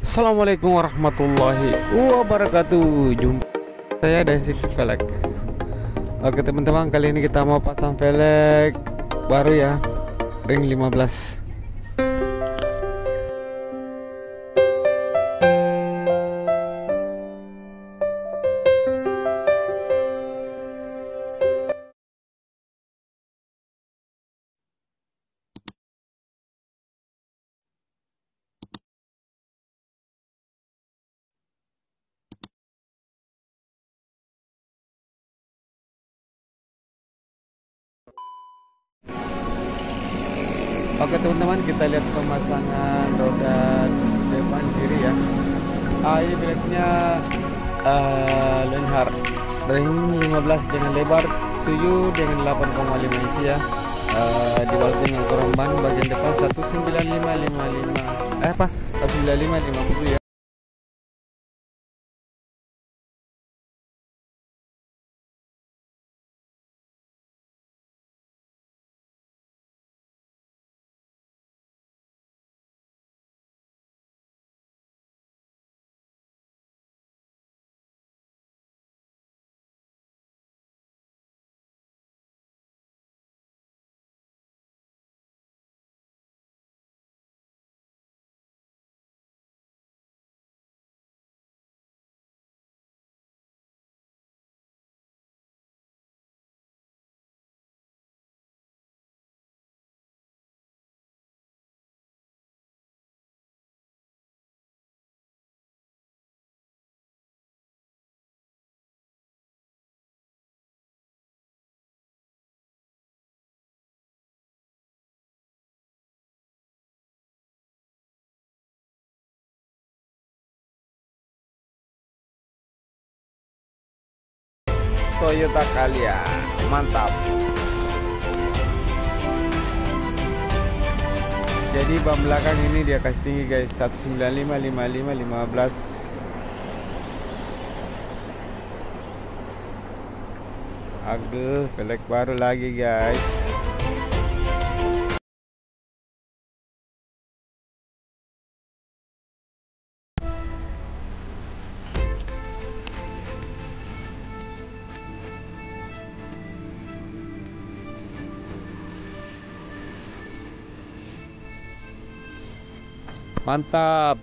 Assalamualaikum warahmatullahi wabarakatuh. Jumpa saya dari Siki Velg. Oke teman-teman, kali ini kita mau pasang velg baru ya, ring 15. Oke teman-teman, kita lihat pemasangan roda depan kiri ya. Ini velgnya Lenhart ring 15 dengan lebar 7 dengan 8,5 inci ya. Dibalut dengan ukuran ban bagian depan 19555 19550 ya. Toyota Calya, mantap. Jadi ban belakang ini dia kasih tinggi guys, 1955515. Aduh, velg baru lagi guys. Mantap.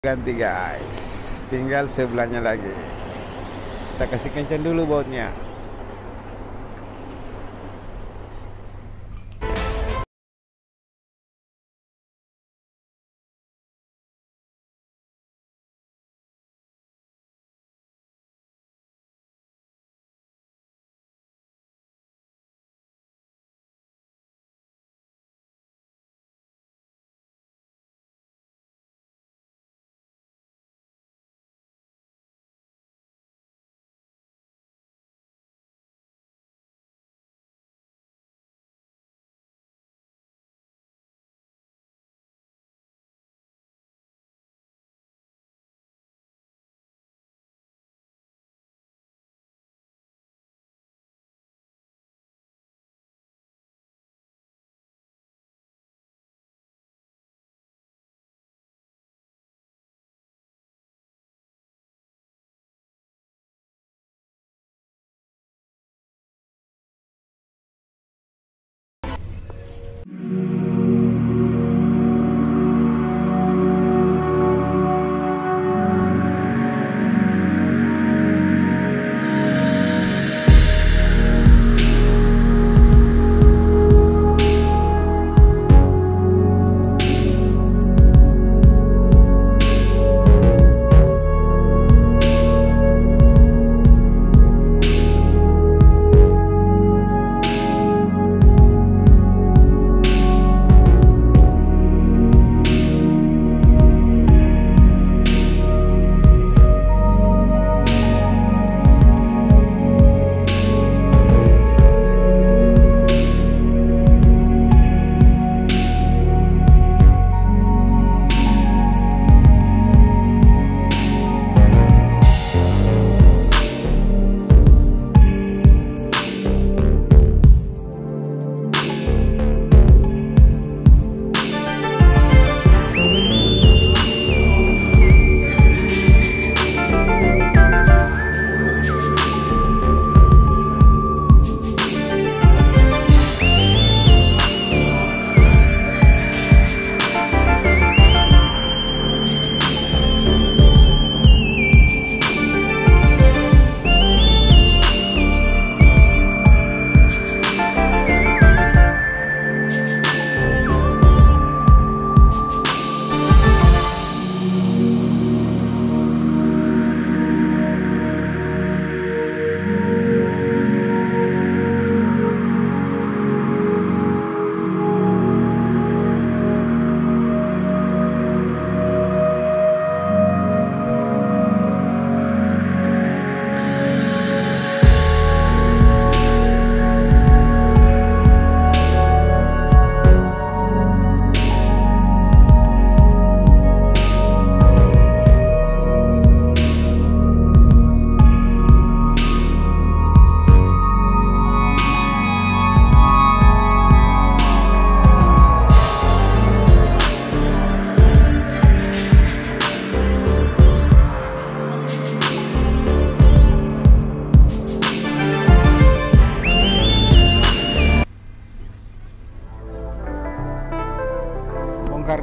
Ganti guys, tinggal sebelahnya lagi. Kita kasih kencang dulu bautnya.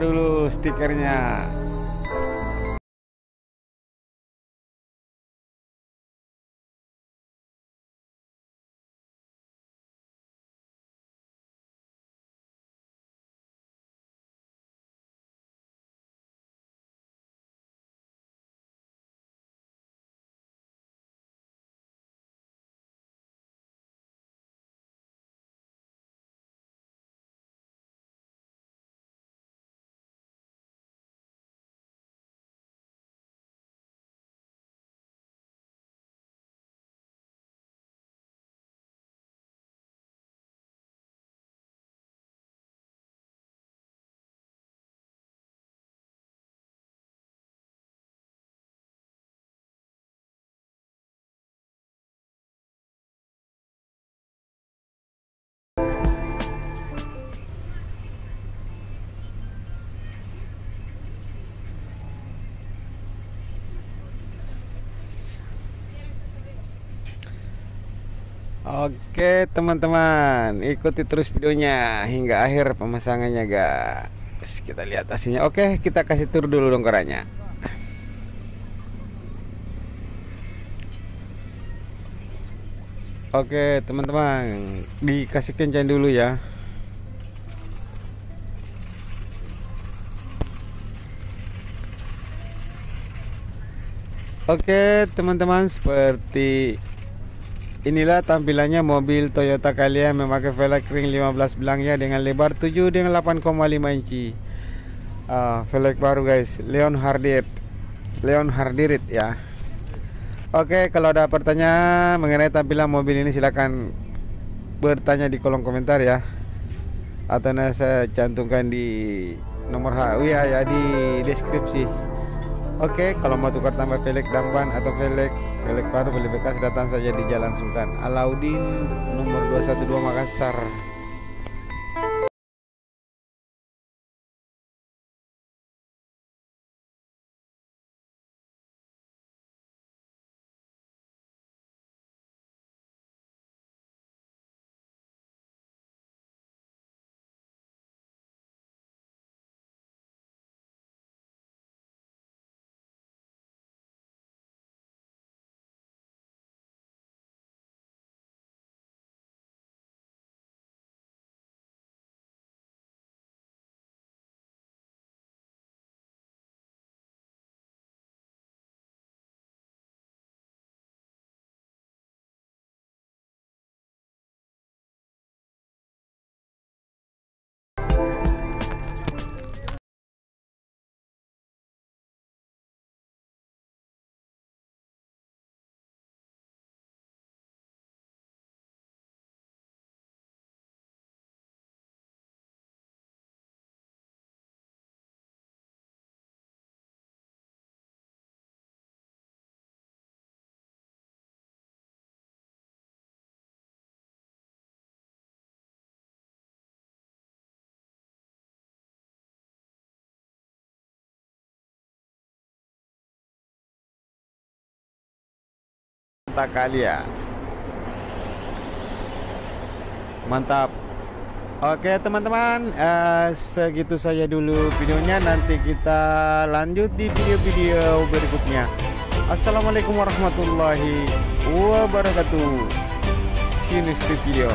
dulu stikernya. Oke teman-teman, ikuti terus videonya hingga akhir pemasangannya guys. Kita lihat hasilnya. Oke, kita kasih tur dulu dong kerannya. Oke teman-teman, dikasih kencang dulu ya. Oke teman-teman, seperti inilah tampilannya mobil Toyota Calya memakai velg ring 15 belangnya dengan lebar 7 dengan 8,5 inci. Velg baru guys, Leon Hardirit ya. Oke, kalau ada pertanyaan mengenai tampilan mobil ini silahkan bertanya di kolom komentar ya, atau nanti saya cantumkan di nomor WA ya di deskripsi. Oke, kalau mau tukar tambah velg dan ban atau velg baru beli bekas, datang saja di Jalan Sultan Alauddin nomor 212 Makassar. Toyota Calya. Mantap. Oke teman-teman, segitu saja dulu videonya. Nanti kita lanjut di video-video berikutnya. Assalamualaikum warahmatullahi wabarakatuh. See you next video.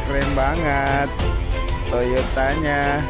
Keren banget Toyotanya.